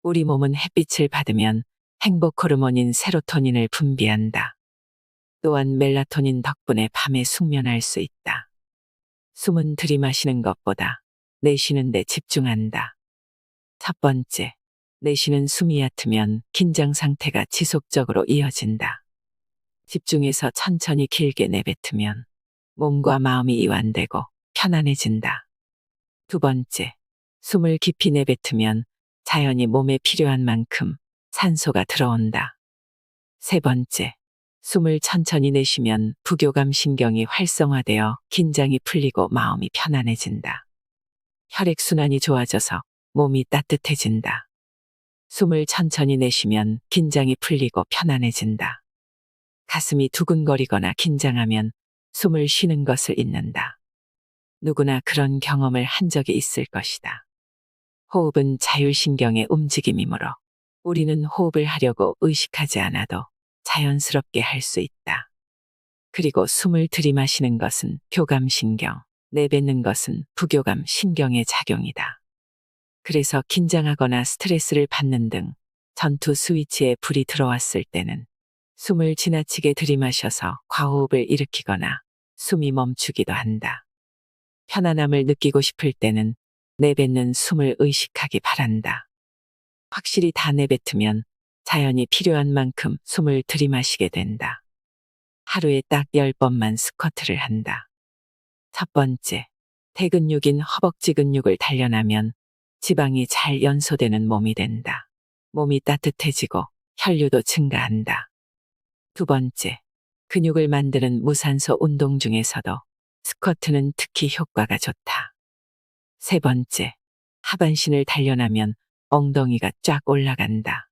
우리 몸은 햇빛을 받으면 행복 호르몬인 세로토닌을 분비한다. 또한 멜라토닌 덕분에 밤에 숙면할 수 있다. 숨은 들이마시는 것보다 내쉬는 데 집중한다. 첫 번째, 내쉬는 숨이 얕으면 긴장 상태가 지속적으로 이어진다. 집중해서 천천히 길게 내뱉으면 몸과 마음이 이완되고 편안해진다. 두 번째, 숨을 깊이 내뱉으면 자연히 몸에 필요한 만큼 산소가 들어온다. 세 번째, 숨을 천천히 내쉬면 부교감 신경이 활성화되어 긴장이 풀리고 마음이 편안해진다. 혈액순환이 좋아져서 몸이 따뜻해진다. 숨을 천천히 내쉬면 긴장이 풀리고 편안해진다. 가슴이 두근거리거나 긴장하면 숨을 쉬는 것을 잊는다. 누구나 그런 경험을 한 적이 있을 것이다. 호흡은 자율신경의 움직임이므로 우리는 호흡을 하려고 의식하지 않아도 자연스럽게 할 수 있다. 그리고 숨을 들이마시는 것은 교감신경, 내뱉는 것은 부교감 신경의 작용이다. 그래서 긴장하거나 스트레스를 받는 등 전투 스위치에 불이 들어왔을 때는 숨을 지나치게 들이마셔서 과호흡을 일으키거나 숨이 멈추기도 한다. 편안함을 느끼고 싶을 때는 내뱉는 숨을 의식하기 바란다. 확실히 다 내뱉으면 자연히 필요한 만큼 숨을 들이마시게 된다. 하루에 딱 10번만 스쿼트를 한다. 첫 번째, 대근육인 허벅지 근육을 단련하면 지방이 잘 연소되는 몸이 된다. 몸이 따뜻해지고 혈류도 증가한다. 두 번째, 근육을 만드는 무산소 운동 중에서도 스쿼트는 특히 효과가 좋다. 세 번째, 하반신을 단련하면 엉덩이가 쫙 올라간다.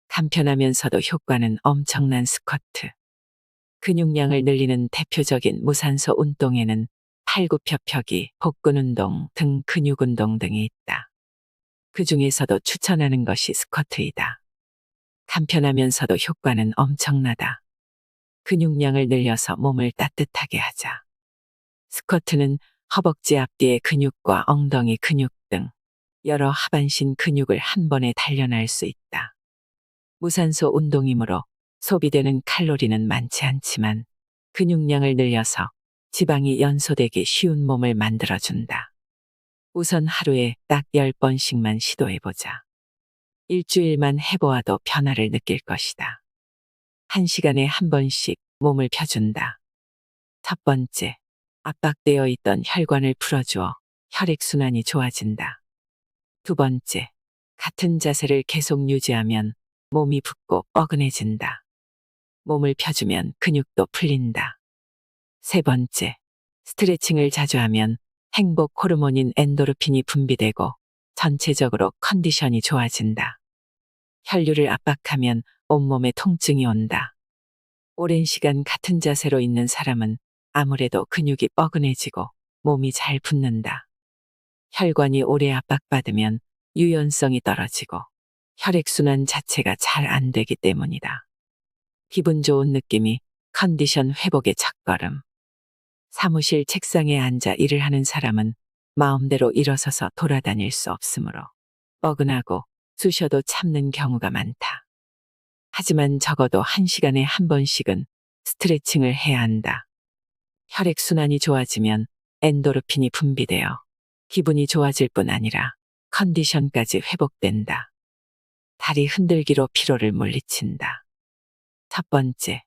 간편하면서도 효과는 엄청난 스쿼트. 근육량을 늘리는 대표적인 무산소 운동에는 팔굽혀펴기, 복근 운동 등 근육 운동 등이 있다. 그 중에서도 추천하는 것이 스쿼트이다. 간편하면서도 효과는 엄청나다. 근육량을 늘려서 몸을 따뜻하게 하자. 스쿼트는 허벅지 앞뒤의 근육과 엉덩이 근육 등 여러 하반신 근육을 한 번에 단련할 수 있다. 무산소 운동이므로 소비되는 칼로리는 많지 않지만 근육량을 늘려서 지방이 연소되기 쉬운 몸을 만들어준다. 우선 하루에 딱 10번씩만 시도해보자. 일주일만 해보아도 변화를 느낄 것이다. 1시간에 한 번씩 몸을 펴준다. 첫 번째, 압박되어 있던 혈관을 풀어주어 혈액순환이 좋아진다. 두 번째, 같은 자세를 계속 유지하면 몸이 붓고 뻐근해진다. 몸을 펴주면 근육도 풀린다. 세 번째, 스트레칭을 자주 하면 행복 호르몬인 엔도르핀이 분비되고 전체적으로 컨디션이 좋아진다. 혈류를 압박하면 온몸에 통증이 온다. 오랜 시간 같은 자세로 있는 사람은 아무래도 근육이 뻐근해지고 몸이 잘 붓는다. 혈관이 오래 압박받으면 유연성이 떨어지고 혈액순환 자체가 잘 안 되기 때문이다. 기분 좋은 느낌이 컨디션 회복의 첫걸음. 사무실 책상에 앉아 일을 하는 사람은 마음대로 일어서서 돌아다닐 수 없으므로 뻐근하고 쑤셔도 참는 경우가 많다. 하지만 적어도 1시간에 한 번씩은 스트레칭을 해야 한다. 혈액순환이 좋아지면 엔도르핀이 분비되어 기분이 좋아질 뿐 아니라 컨디션까지 회복된다. 다리 흔들기로 피로를 물리친다. 첫 번째,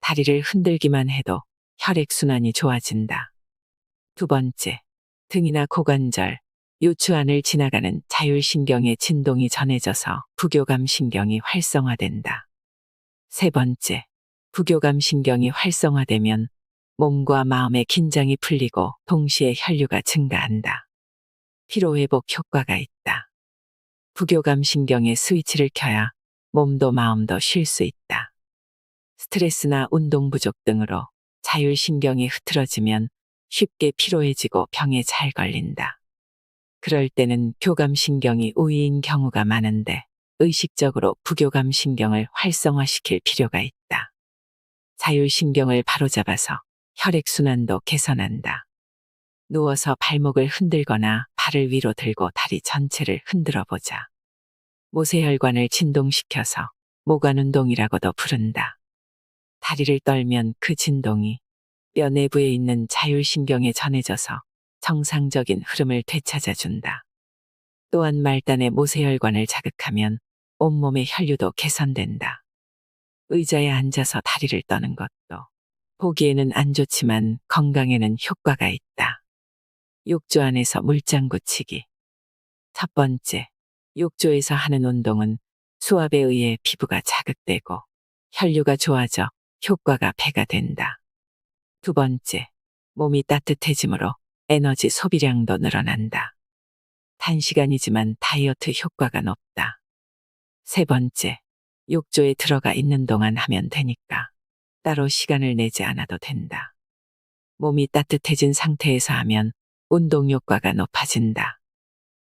다리를 흔들기만 해도 혈액순환이 좋아진다. 두 번째, 등이나 고관절, 요추 안을 지나가는 자율신경의 진동이 전해져서 부교감 신경이 활성화된다. 세 번째, 부교감 신경이 활성화되면 몸과 마음의 긴장이 풀리고 동시에 혈류가 증가한다. 피로회복 효과가 있다. 부교감 신경의 스위치를 켜야 몸도 마음도 쉴 수 있다. 스트레스나 운동 부족 등으로 자율신경이 흐트러지면 쉽게 피로해지고 병에 잘 걸린다. 그럴 때는 교감신경이 우위인 경우가 많은데 의식적으로 부교감신경을 활성화시킬 필요가 있다. 자율신경을 바로잡아서 혈액순환도 개선한다. 누워서 발목을 흔들거나 발을 위로 들고 다리 전체를 흔들어 보자. 모세혈관을 진동시켜서 모관운동이라고도 부른다. 다리를 떨면 그 진동이 뼈 내부에 있는 자율신경에 전해져서 정상적인 흐름을 되찾아준다. 또한 말단의 모세혈관을 자극하면 온몸의 혈류도 개선된다. 의자에 앉아서 다리를 떠는 것도 보기에는 안 좋지만 건강에는 효과가 있다. 욕조 안에서 물장구 치기. 첫 번째, 욕조에서 하는 운동은 수압에 의해 피부가 자극되고 혈류가 좋아져 효과가 배가 된다. 두 번째, 몸이 따뜻해지므로 에너지 소비량도 늘어난다. 단시간이지만 다이어트 효과가 높다. 세 번째, 욕조에 들어가 있는 동안 하면 되니까 따로 시간을 내지 않아도 된다. 몸이 따뜻해진 상태에서 하면 운동 효과가 높아진다.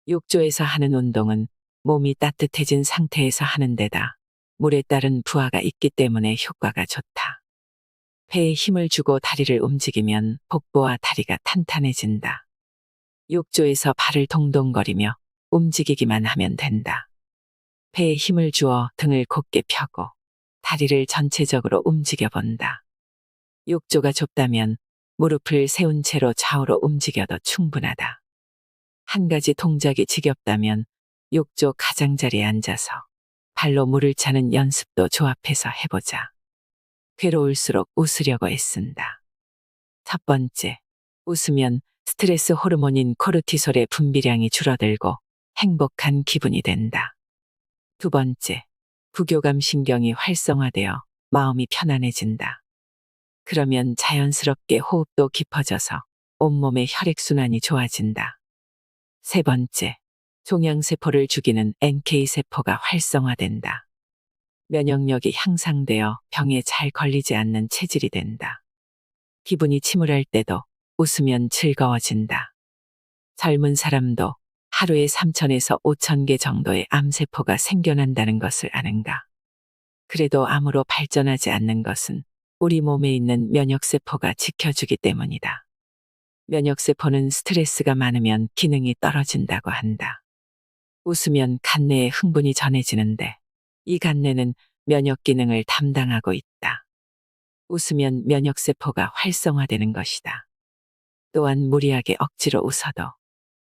욕조에서 하는 운동은 몸이 따뜻해진 상태에서 하는 데다 물에 따른 부하가 있기 때문에 효과가 좋다. 배에 힘을 주고 다리를 움직이면 복부와 다리가 탄탄해진다. 욕조에서 발을 동동거리며 움직이기만 하면 된다. 배에 힘을 주어 등을 곧게 펴고 다리를 전체적으로 움직여 본다. 욕조가 좁다면 무릎을 세운 채로 좌우로 움직여도 충분하다. 한 가지 동작이 지겹다면 욕조 가장자리에 앉아서 발로 물을 차는 연습도 조합해서 해보자. 괴로울수록 웃으려고 애쓴다. 첫 번째, 웃으면 스트레스 호르몬인 코르티솔의 분비량이 줄어들고 행복한 기분이 된다. 두 번째, 부교감 신경이 활성화되어 마음이 편안해진다. 그러면 자연스럽게 호흡도 깊어져서 온몸의 혈액순환이 좋아진다. 세 번째, 종양세포를 죽이는 NK세포가 활성화된다. 면역력이 향상되어 병에 잘 걸리지 않는 체질이 된다. 기분이 침울할 때도 웃으면 즐거워진다. 젊은 사람도 하루에 3,000에서 5,000개 정도의 암세포가 생겨난다는 것을 아는가? 그래도 암으로 발전하지 않는 것은 우리 몸에 있는 면역세포가 지켜주기 때문이다. 면역세포는 스트레스가 많으면 기능이 떨어진다고 한다. 웃으면 간내에 흥분이 전해지는데 이 간내는 면역 기능을 담당하고 있다. 웃으면 면역세포가 활성화되는 것이다. 또한 무리하게 억지로 웃어도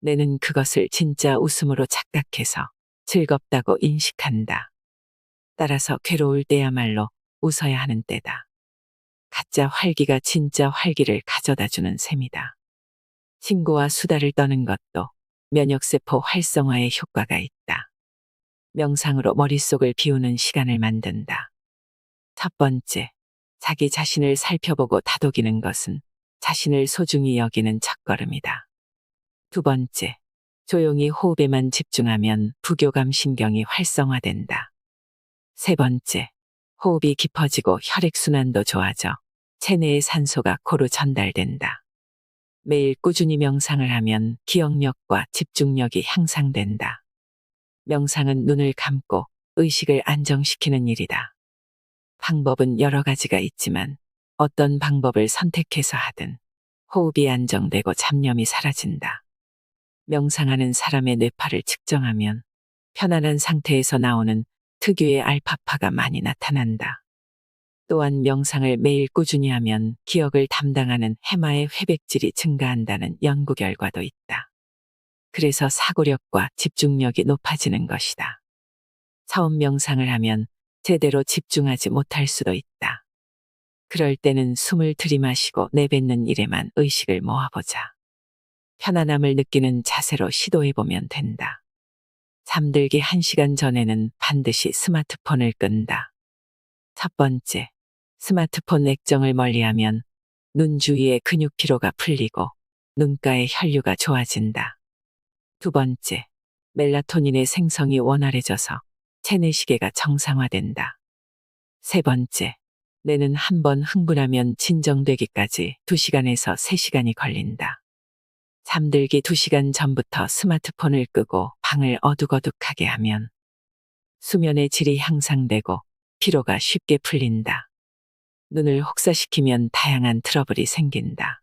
뇌는 그것을 진짜 웃음으로 착각해서 즐겁다고 인식한다. 따라서 괴로울 때야말로 웃어야 하는 때다. 가짜 활기가 진짜 활기를 가져다주는 셈이다. 친구와 수다를 떠는 것도 면역세포 활성화에 효과가 있다. 명상으로 머릿속을 비우는 시간을 만든다. 첫 번째, 자기 자신을 살펴보고 다독이는 것은 자신을 소중히 여기는 첫걸음이다. 두 번째, 조용히 호흡에만 집중하면 부교감 신경이 활성화된다. 세 번째, 호흡이 깊어지고 혈액순환도 좋아져 체내의 산소가 코로 전달된다. 매일 꾸준히 명상을 하면 기억력과 집중력이 향상된다. 명상은 눈을 감고 의식을 안정시키는 일이다. 방법은 여러 가지가 있지만 어떤 방법을 선택해서 하든 호흡이 안정되고 잡념이 사라진다. 명상하는 사람의 뇌파를 측정하면 편안한 상태에서 나오는 특유의 알파파가 많이 나타난다. 또한 명상을 매일 꾸준히 하면 기억을 담당하는 해마의 회백질이 증가한다는 연구 결과도 있다. 그래서 사고력과 집중력이 높아지는 것이다. 처음 명상을 하면 제대로 집중하지 못할 수도 있다. 그럴 때는 숨을 들이마시고 내뱉는 일에만 의식을 모아보자. 편안함을 느끼는 자세로 시도해보면 된다. 잠들기 1시간 전에는 반드시 스마트폰을 끈다. 첫 번째, 스마트폰 액정을 멀리하면 눈 주위의 근육 피로가 풀리고 눈가의 혈류가 좋아진다. 두 번째, 멜라토닌의 생성이 원활해져서 체내시계가 정상화된다. 세 번째, 뇌는 한 번 흥분하면 진정되기까지 2시간에서 3시간이 걸린다. 잠들기 2시간 전부터 스마트폰을 끄고 방을 어둑어둑하게 하면 수면의 질이 향상되고 피로가 쉽게 풀린다. 눈을 혹사시키면 다양한 트러블이 생긴다.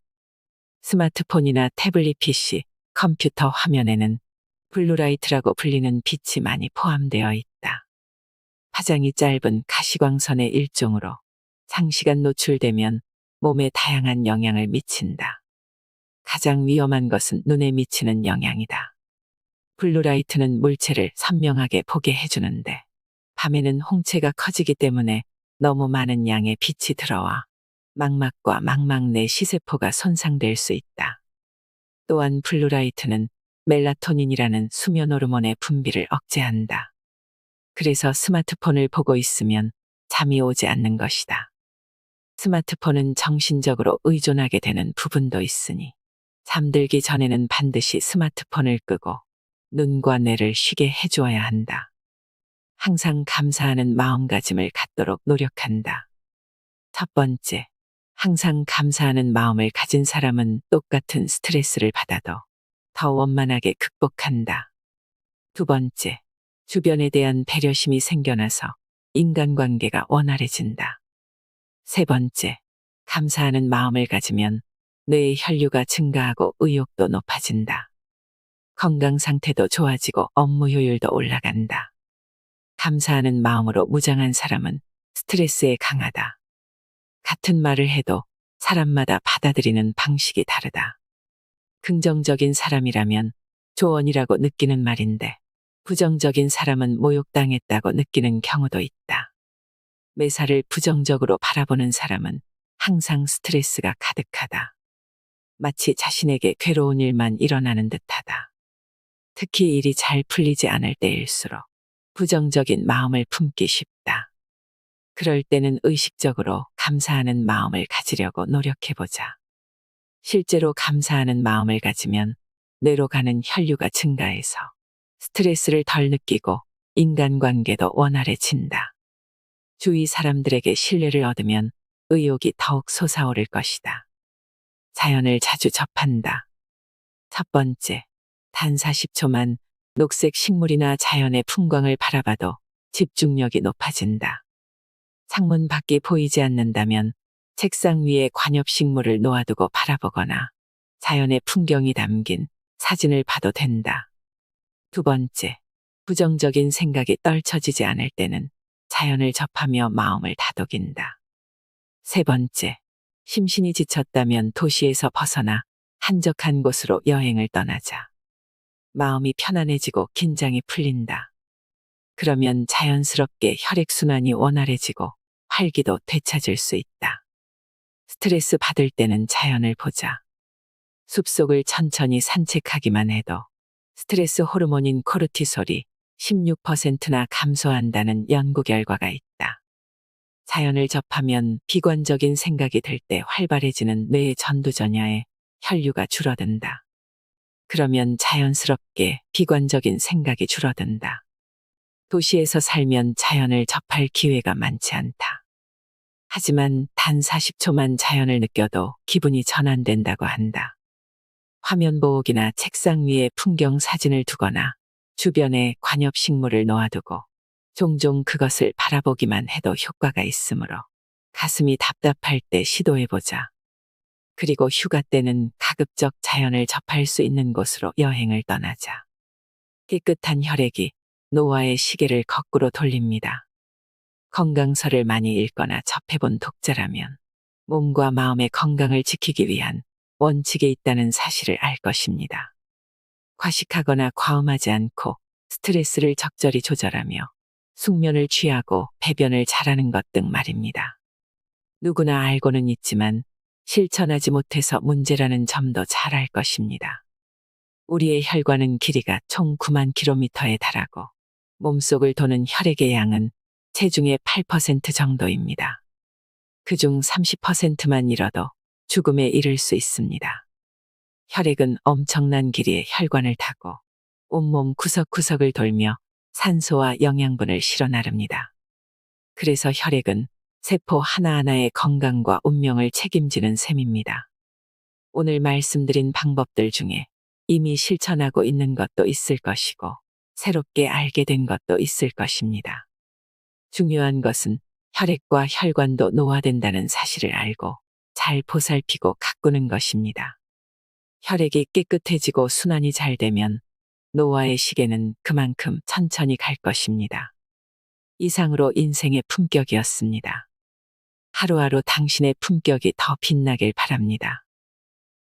스마트폰이나 태블릿 PC, 컴퓨터 화면에는 블루라이트라고 불리는 빛이 많이 포함되어 있다. 파장이 짧은 가시광선의 일종으로 장시간 노출되면 몸에 다양한 영향을 미친다. 가장 위험한 것은 눈에 미치는 영향이다. 블루라이트는 물체를 선명하게 보게 해주는데 밤에는 홍채가 커지기 때문에 너무 많은 양의 빛이 들어와 망막과 망막 내 시세포가 손상될 수 있다. 또한 블루라이트는 멜라토닌이라는 수면 호르몬의 분비를 억제한다. 그래서 스마트폰을 보고 있으면 잠이 오지 않는 것이다. 스마트폰은 정신적으로 의존하게 되는 부분도 있으니 잠들기 전에는 반드시 스마트폰을 끄고 눈과 뇌를 쉬게 해주어야 한다. 항상 감사하는 마음가짐을 갖도록 노력한다. 첫 번째, 항상 감사하는 마음을 가진 사람은 똑같은 스트레스를 받아도 더 원만하게 극복한다. 두 번째, 주변에 대한 배려심이 생겨나서 인간관계가 원활해진다. 세 번째, 감사하는 마음을 가지면 뇌의 혈류가 증가하고 의욕도 높아진다. 건강 상태도 좋아지고 업무 효율도 올라간다. 감사하는 마음으로 무장한 사람은 스트레스에 강하다. 같은 말을 해도 사람마다 받아들이는 방식이 다르다. 긍정적인 사람이라면 조언이라고 느끼는 말인데 부정적인 사람은 모욕당했다고 느끼는 경우도 있다. 매사를 부정적으로 바라보는 사람은 항상 스트레스가 가득하다. 마치 자신에게 괴로운 일만 일어나는 듯하다. 특히 일이 잘 풀리지 않을 때일수록 부정적인 마음을 품기 쉽다. 그럴 때는 의식적으로 감사하는 마음을 가지려고 노력해보자. 실제로 감사하는 마음을 가지면 뇌로 가는 혈류가 증가해서 스트레스를 덜 느끼고 인간관계도 원활해진다. 주위 사람들에게 신뢰를 얻으면 의욕이 더욱 솟아오를 것이다. 자연을 자주 접한다. 첫 번째, 단 40초만 녹색 식물이나 자연의 풍광을 바라봐도 집중력이 높아진다. 창문 밖이 보이지 않는다면 책상 위에 관엽식물을 놓아두고 바라보거나 자연의 풍경이 담긴 사진을 봐도 된다. 두 번째, 부정적인 생각이 떨쳐지지 않을 때는 자연을 접하며 마음을 다독인다. 세 번째, 심신이 지쳤다면 도시에서 벗어나 한적한 곳으로 여행을 떠나자. 마음이 편안해지고 긴장이 풀린다. 그러면 자연스럽게 혈액순환이 원활해지고 활기도 되찾을 수 있다. 스트레스 받을 때는 자연을 보자. 숲속을 천천히 산책하기만 해도 스트레스 호르몬인 코르티솔이 16%나 감소한다는 연구 결과가 있다. 자연을 접하면 비관적인 생각이 들 때 활발해지는 뇌의 전두전야에 혈류가 줄어든다. 그러면 자연스럽게 비관적인 생각이 줄어든다. 도시에서 살면 자연을 접할 기회가 많지 않다. 하지만 단 40초만 자연을 느껴도 기분이 전환된다고 한다. 화면 보호기나 책상 위에 풍경 사진을 두거나 주변에 관엽식물을 놓아두고 종종 그것을 바라보기만 해도 효과가 있으므로 가슴이 답답할 때 시도해보자. 그리고 휴가 때는 가급적 자연을 접할 수 있는 곳으로 여행을 떠나자. 깨끗한 혈액이 노화의 시계를 거꾸로 돌립니다. 건강서를 많이 읽거나 접해본 독자라면 몸과 마음의 건강을 지키기 위한 원칙에 있다는 사실을 알 것입니다. 과식하거나 과음하지 않고 스트레스를 적절히 조절하며 숙면을 취하고 배변을 잘하는 것 등 말입니다. 누구나 알고는 있지만 실천하지 못해서 문제라는 점도 잘 알 것입니다. 우리의 혈관은 길이가 총 9만 킬로미터에 달하고 몸속을 도는 혈액의 양은 체중의 8% 정도입니다. 그중 30%만 잃어도 죽음에 이를 수 있습니다. 혈액은 엄청난 길이의 혈관을 타고 온몸 구석구석을 돌며 산소와 영양분을 실어 나릅니다. 그래서 혈액은 세포 하나하나의 건강과 운명을 책임지는 셈입니다. 오늘 말씀드린 방법들 중에 이미 실천하고 있는 것도 있을 것이고 새롭게 알게 된 것도 있을 것입니다. 중요한 것은 혈액과 혈관도 노화된다는 사실을 알고 잘 보살피고 가꾸는 것입니다. 혈액이 깨끗해지고 순환이 잘 되면 노화의 시계는 그만큼 천천히 갈 것입니다. 이상으로 인생의 품격이었습니다. 하루하루 당신의 품격이 더 빛나길 바랍니다.